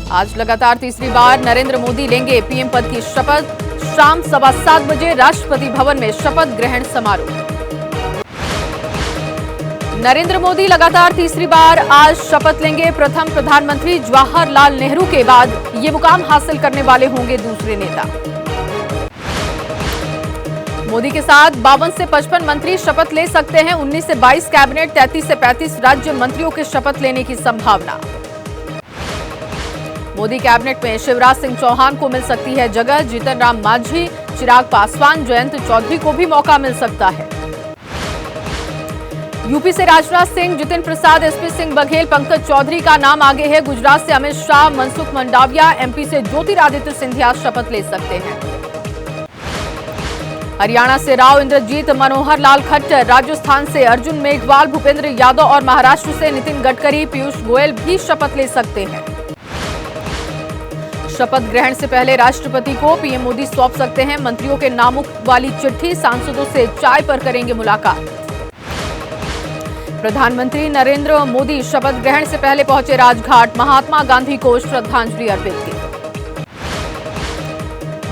आज लगातार तीसरी बार नरेंद्र मोदी लेंगे पीएम पद की शपथ। शाम 7:15 बजे राष्ट्रपति भवन में शपथ ग्रहण समारोह। नरेंद्र मोदी लगातार तीसरी बार आज शपथ लेंगे। प्रथम प्रधानमंत्री जवाहरलाल नेहरू के बाद ये मुकाम हासिल करने वाले होंगे दूसरे नेता। मोदी के साथ 52 से 55 मंत्री शपथ ले सकते हैं। 19 से 22 कैबिनेट, 33 से 35 राज्य मंत्रियों के शपथ लेने की संभावना। मोदी कैबिनेट में शिवराज सिंह चौहान को मिल सकती है जगह। जीतन राम मांझी, चिराग पासवान, जयंत चौधरी को भी मौका मिल सकता है। यूपी से राजनाथ सिंह, जितिन प्रसाद, एसपी सिंह बघेल, पंकज चौधरी का नाम आगे है। गुजरात से अमित शाह, मनसुख मंडाविया, एमपी से ज्योतिरादित्य सिंधिया शपथ ले सकते हैं। हरियाणा से राव इंद्रजीत, मनोहर लाल खट्टर, राजस्थान से अर्जुन मेघवाल, भूपेंद्र यादव और महाराष्ट्र से नितिन गडकरी, पीयूष गोयल भी शपथ ले सकते हैं। शपथ ग्रहण से पहले राष्ट्रपति को पीएम मोदी सौंप सकते हैं मंत्रियों के नामों वाली चिट्ठी। सांसदों से चाय पर करेंगे मुलाकात। प्रधानमंत्री नरेंद्र मोदी शपथ ग्रहण से पहले पहुंचे राजघाट। महात्मा गांधी को श्रद्धांजलि अर्पित की।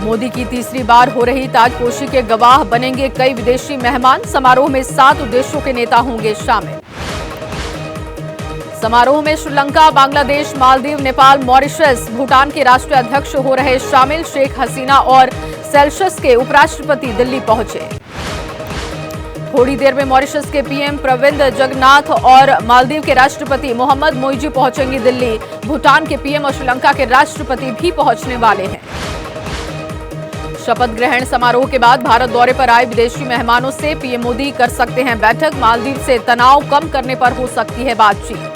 मोदी की तीसरी बार हो रही ताजपोशी के गवाह बनेंगे कई विदेशी मेहमान। समारोह में 7 देशों के नेता होंगे शामिल। समारोह में श्रीलंका, बांग्लादेश, मालदीव, नेपाल, मॉरिशस, भूटान के राष्ट्रीय अध्यक्ष हो रहे शामिल। शेख हसीना और सेशल्स के उपराष्ट्रपति दिल्ली पहुंचे। थोड़ी देर में मॉरिशस के पीएम प्रविंद जगन्नाथ और मालदीव के राष्ट्रपति मोहम्मद मोइजी पहुंचेंगे दिल्ली। भूटान के पीएम और श्रीलंका के राष्ट्रपति भी पहुंचने वाले हैं। शपथ ग्रहण समारोह के बाद भारत दौरे पर आए विदेशी मेहमानों से पीएम मोदी कर सकते हैं बैठक। मालदीव से तनाव कम करने पर हो सकती है बातचीत।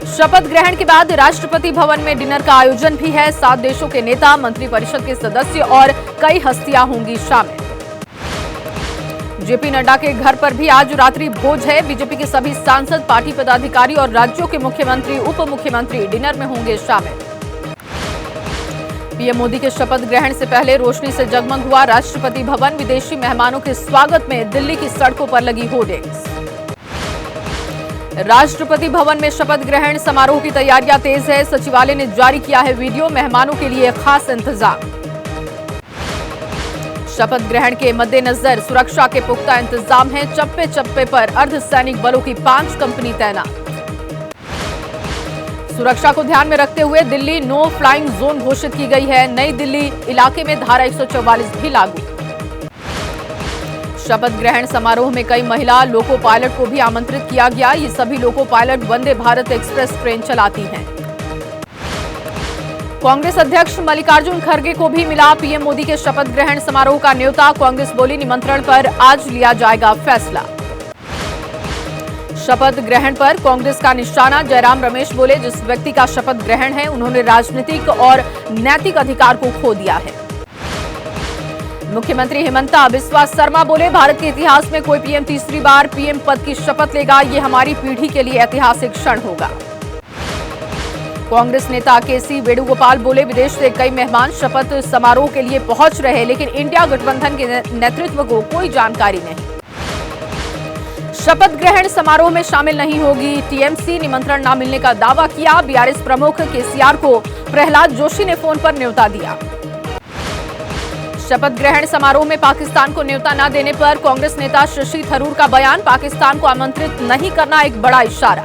शपथ ग्रहण के बाद राष्ट्रपति भवन में डिनर का आयोजन भी है। 7 देशों के नेता, मंत्रिपरिषद के सदस्य और कई हस्तियां होंगी शामिल। जेपी नड्डा के घर पर भी आज रात्रि भोज है। बीजेपी के सभी सांसद, पार्टी पदाधिकारी और राज्यों के मुख्यमंत्री, उप मुख्यमंत्री डिनर में होंगे शामिल। पीएम मोदी के शपथ ग्रहण से पहले रोशनी से जगमग हुआ राष्ट्रपति भवन। विदेशी मेहमानों के स्वागत में दिल्ली की सड़कों पर लगी होर्डिंग्स। राष्ट्रपति भवन में शपथ ग्रहण समारोह की तैयारियां तेज है। सचिवालय ने जारी किया है वीडियो। मेहमानों के लिए खास इंतजाम। शपथ ग्रहण के मद्देनजर सुरक्षा के पुख्ता इंतजाम हैं। चप्पे चप्पे पर अर्धसैनिक बलों की 5 कंपनी तैनात। सुरक्षा को ध्यान में रखते हुए दिल्ली नो फ्लाइंग जोन घोषित की गई है। नई दिल्ली इलाके में धारा 144 भी लागू। शपथ ग्रहण समारोह में कई महिला लोको पायलट को भी आमंत्रित किया गया। ये सभी loco pilot Vande Bharat express train चलाती हैं। कांग्रेस अध्यक्ष मल्लिकार्जुन खड़गे को भी मिला पीएम मोदी के शपथ ग्रहण समारोह का न्योता। कांग्रेस बोली निमंत्रण पर आज लिया जाएगा फैसला। शपथ ग्रहण पर कांग्रेस का निशाना। जयराम रमेश बोले, जिस व्यक्ति का शपथ ग्रहण है उन्होंने राजनीतिक और नैतिक अधिकार को खो दिया है। मुख्यमंत्री हिमंता बिस्वा शर्मा बोले, भारत के इतिहास में कोई पीएम तीसरी बार पीएम पद की शपथ लेगा। ये हमारी पीढ़ी के लिए ऐतिहासिक क्षण होगा। कांग्रेस नेता केसी वेणुगोपाल बोले, विदेश से कई मेहमान शपथ समारोह के लिए पहुंच रहे, लेकिन इंडिया गठबंधन के नेतृत्व को कोई जानकारी नहीं। शपथ ग्रहण समारोह में शामिल नहीं होगी टीएमसी। निमंत्रण न मिलने का दावा किया। बीआरएस प्रमुख केसीआर को प्रहलाद जोशी ने फोन पर न्योता दिया। शपथ ग्रहण समारोह में पाकिस्तान को न्योता न देने पर कांग्रेस नेता शशि थरूर का बयान। पाकिस्तान को आमंत्रित नहीं करना एक बड़ा इशारा।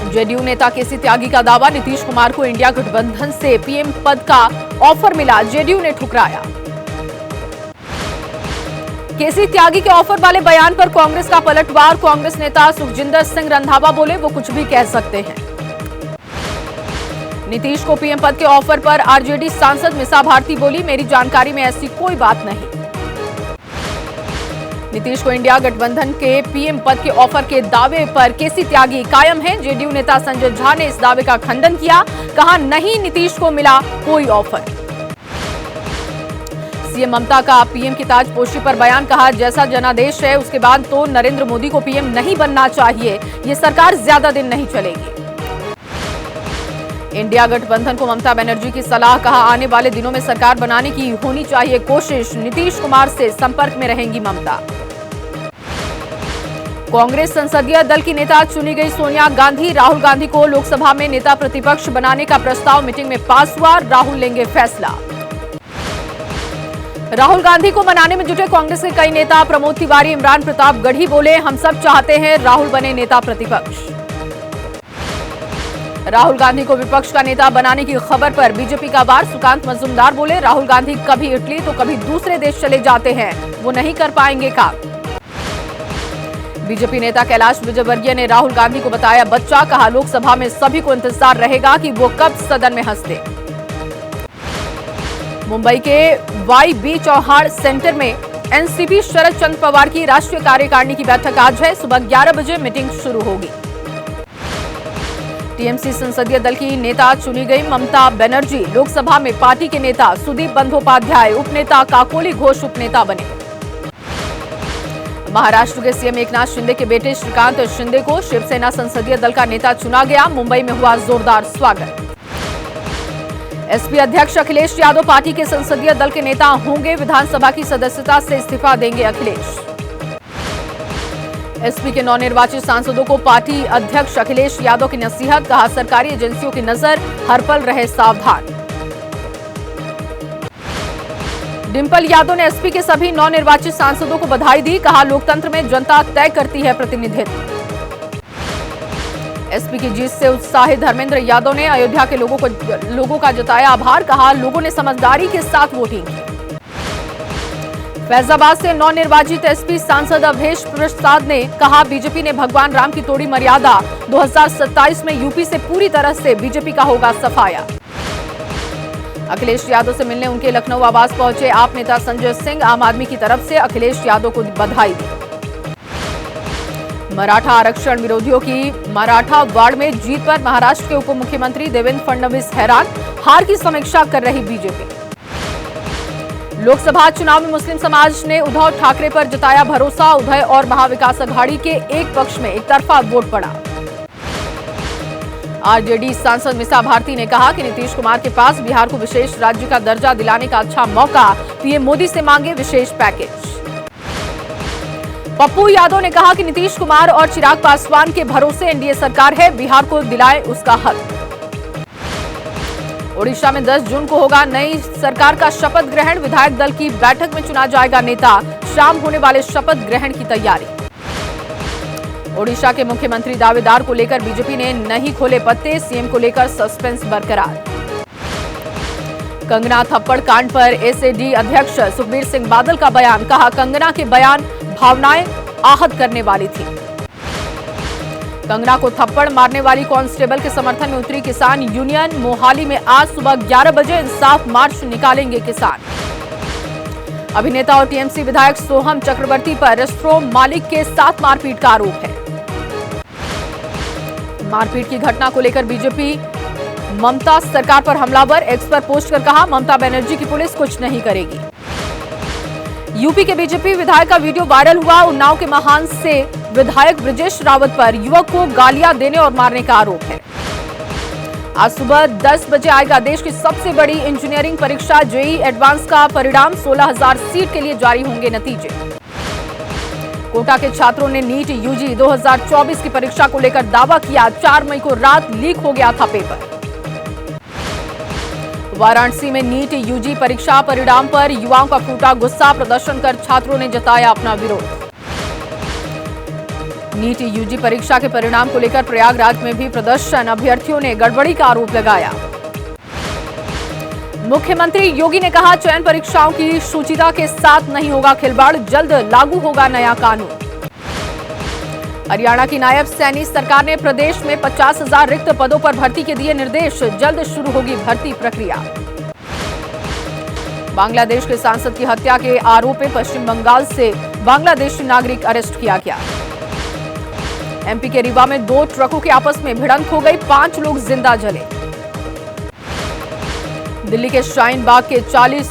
जेडीयू नेता केसी त्यागी का दावा, नीतीश कुमार को इंडिया गठबंधन से पीएम पद का ऑफर मिला, जेडीयू ने ठुकराया। केसी त्यागी के ऑफर वाले बयान पर कांग्रेस का पलटवार। कांग्रेस नेता सुखजिंदर सिंह रंधावा बोले, वो कुछ भी कह सकते हैं। नीतीश को पीएम पद के ऑफर पर आरजेडी सांसद मिसा भारती बोली, मेरी जानकारी में ऐसी कोई बात नहीं। नीतीश को इंडिया गठबंधन के पीएम पद के ऑफर के दावे पर केसी त्यागी कायम हैं। जेडीयू नेता संजय झा ने इस दावे का खंडन किया। कहा, नहीं, नीतीश को मिला कोई ऑफर। सीएम ममता का पीएम की ताजपोशी पर बयान। कहा, जैसा जनादेश है उसके बाद तो नरेंद्र मोदी को पीएम नहीं बनना चाहिए। ये सरकार ज्यादा दिन नहीं चलेगी। इंडिया गठबंधन को ममता बनर्जी की सलाह। कहा, आने वाले दिनों में सरकार बनाने की होनी चाहिए कोशिश। नीतीश कुमार से संपर्क में रहेंगी ममता। कांग्रेस संसदीय दल की नेता चुनी गई सोनिया गांधी। राहुल गांधी को लोकसभा में नेता प्रतिपक्ष बनाने का प्रस्ताव मीटिंग में पास हुआ। राहुल लेंगे फैसला। राहुल गांधी को मनाने में जुटे कांग्रेस के कई नेता। प्रमोद तिवारी, इमरान प्रताप गढ़ी बोले, हम सब चाहते हैं राहुल बने नेता प्रतिपक्ष। राहुल गांधी को विपक्ष का नेता बनाने की खबर पर बीजेपी का वार। सुकांत मजूमदार बोले, राहुल गांधी कभी इटली तो कभी दूसरे देश चले जाते हैं, वो नहीं कर पाएंगे काम। बीजेपी नेता कैलाश विजयवर्गीय ने राहुल गांधी को बताया बच्चा। कहा, लोकसभा में सभी को इंतजार रहेगा कि वो कब सदन में हंसते। मुंबई के वाई.बी. चौहान सेंटर में एनसीपी शरद चंद्र पवार की राष्ट्रीय कार्यकारिणी की बैठक आज है। सुबह 11 बजे मीटिंग शुरू होगी। टीएमसी संसदीय दल की नेता चुनी गई ममता बनर्जी। लोकसभा में पार्टी के नेता सुदीप बंदोपाध्याय उपनेता, काकोली घोष उपनेता बने। महाराष्ट्र के सीएम एकनाथ शिंदे के बेटे श्रीकांत शिंदे को शिवसेना संसदीय दल का नेता चुना गया। मुंबई में हुआ जोरदार स्वागत। एसपी अध्यक्ष अखिलेश यादव पार्टी के संसदीय दल के नेता होंगे। विधानसभा की सदस्यता से इस्तीफा देंगे अखिलेश। एसपी के नवनिर्वाचित सांसदों को पार्टी अध्यक्ष अखिलेश यादव की नसीहत। कहा, सरकारी एजेंसियों की नजर, हर पल रहे सावधान। डिंपल यादव ने एसपी के सभी नवनिर्वाचित सांसदों को बधाई दी। कहा, लोकतंत्र में जनता तय करती है प्रतिनिधित्व। एसपी की जीत से उत्साहित धर्मेंद्र यादव ने अयोध्या के लोगों का जताया आभार। कहा, लोगों ने समझदारी के साथ वोटिंग की। फैजाबाद से नवनिर्वाचित एसपी सांसद अवधेश प्रसाद ने कहा, बीजेपी ने भगवान राम की तोड़ी मर्यादा। 2027 में यूपी से पूरी तरह से बीजेपी का होगा सफाया। अखिलेश यादव से मिलने उनके लखनऊ आवास पहुंचे आप नेता संजय सिंह। आम आदमी की तरफ से अखिलेश यादव को बधाई दी। मराठा आरक्षण विरोधियों की मराठा वार्ड में जीत पर महाराष्ट्र के उप मुख्यमंत्री देवेंद्र फडणवीस हैरान। हार की समीक्षा कर रही बीजेपी। लोकसभा चुनाव में मुस्लिम समाज ने उद्धव ठाकरे पर जताया भरोसा। उदय और महाविकास अघाड़ी के एक पक्ष में एकतरफा वोट पड़ा। आरजेडी सांसद मीसा भारती ने कहा कि नीतीश कुमार के पास बिहार को विशेष राज्य का दर्जा दिलाने का अच्छा मौका। पीएम मोदी से मांगे विशेष पैकेज। पप्पू यादव ने कहा कि नीतीश कुमार और चिराग पासवान के भरोसे एनडीए सरकार है, बिहार को दिलाए उसका हक। ओडिशा में 10 जून को होगा नई सरकार का शपथ ग्रहण। विधायक दल की बैठक में चुना जाएगा नेता। शाम होने वाले शपथ ग्रहण की तैयारी। ओडिशा के मुख्यमंत्री दावेदार को लेकर बीजेपी ने नहीं खोले पत्ते। सीएम को लेकर सस्पेंस बरकरार। कंगना थप्पड़ कांड पर एसएडी अध्यक्ष सुखबीर सिंह बादल का बयान। कहा, कंगना के बयान भावनाएं आहत करने वाली थी। कंगना को थप्पड़ मारने वाली कांस्टेबल के समर्थन में उतरी किसान यूनियन। मोहाली में आज सुबह 11 बजे इंसाफ मार्च निकालेंगे किसान। अभिनेता और टीएमसी विधायक सोहम चक्रवर्ती पर रेस्टोरेंट मालिक के साथ मारपीट का आरोप है। मारपीट की घटना को लेकर बीजेपी ममता सरकार पर हमलावर। एक्स पर पोस्ट कर कहा, ममता बनर्जी की पुलिस कुछ नहीं करेगी। यूपी के बीजेपी विधायक का वीडियो वायरल हुआ। उन्नाव के महान से विधायक ब्रजेश रावत पर युवक को गालियां देने और मारने का आरोप है। आज सुबह 10 बजे आएगा देश की सबसे बड़ी इंजीनियरिंग परीक्षा जेईई एडवांस का परिणाम। 16,000 सीट के लिए जारी होंगे नतीजे। कोटा के छात्रों ने नीट यूजी 2024 की परीक्षा को लेकर दावा किया। 4 मई को रात लीक हो गया था पेपर। वाराणसी में नीट यूजी परीक्षा परिणाम पर युवाओं का फूटा गुस्सा। प्रदर्शन कर छात्रों ने जताया अपना विरोध। नीट यूजी परीक्षा के परिणाम को लेकर प्रयागराज में भी प्रदर्शन। अभ्यर्थियों ने गड़बड़ी का आरोप लगाया। मुख्यमंत्री योगी ने कहा, चयन परीक्षाओं की शुचिता के साथ नहीं होगा खिलवाड़। जल्द लागू होगा नया कानून। हरियाणा की नायब सैनी सरकार ने प्रदेश में 50,000 रिक्त पदों पर भर्ती के दिए निर्देश। जल्द शुरू होगी भर्ती प्रक्रिया। बांग्लादेश के सांसद की हत्या के आरोप में पश्चिम बंगाल से बांग्लादेशी नागरिक अरेस्ट किया गया। एमपी के रीवा में 2 ट्रकों के आपस में भिड़ंत हो गई। 5 लोग जिंदा जले। दिल्ली के शाहीन बाग के 40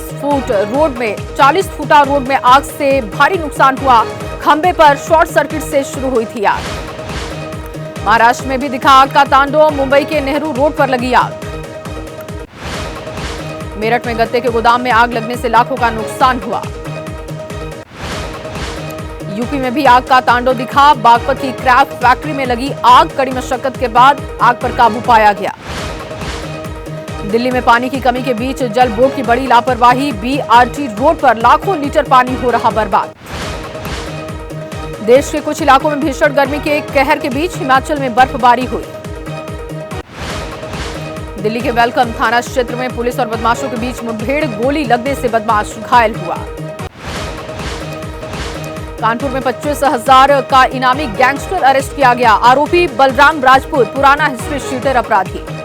फुटा रोड में आग से भारी नुकसान हुआ। खंबे पर शॉर्ट सर्किट से शुरू हुई थी आग। महाराष्ट्र में भी दिखा आग का तांडव। मुंबई के नेहरू रोड पर लगी आग। मेरठ में गत्ते के गोदाम में आग लगने से लाखों का नुकसान हुआ। यूपी में भी आग का तांडव दिखा। बागपत की क्राफ्ट फैक्ट्री में लगी आग, कड़ी मशक्कत के बाद आग पर काबू पाया गया। दिल्ली में पानी की कमी के बीच जल बोर्ड की बड़ी लापरवाही। बीआरटी रोड पर लाखों लीटर पानी हो रहा बर्बाद। देश के कुछ इलाकों में भीषण गर्मी के कहर के बीच हिमाचल में बर्फबारी हुई। दिल्ली के वेलकम थाना क्षेत्र में पुलिस और बदमाशों के बीच मुठभेड़, गोली लगने से बदमाश घायल हुआ। कानपुर में 25,000 का इनामी गैंगस्टर अरेस्ट किया गया। आरोपी बलराम राजपूत पुराना हिस्ट्री शीटर अपराधी।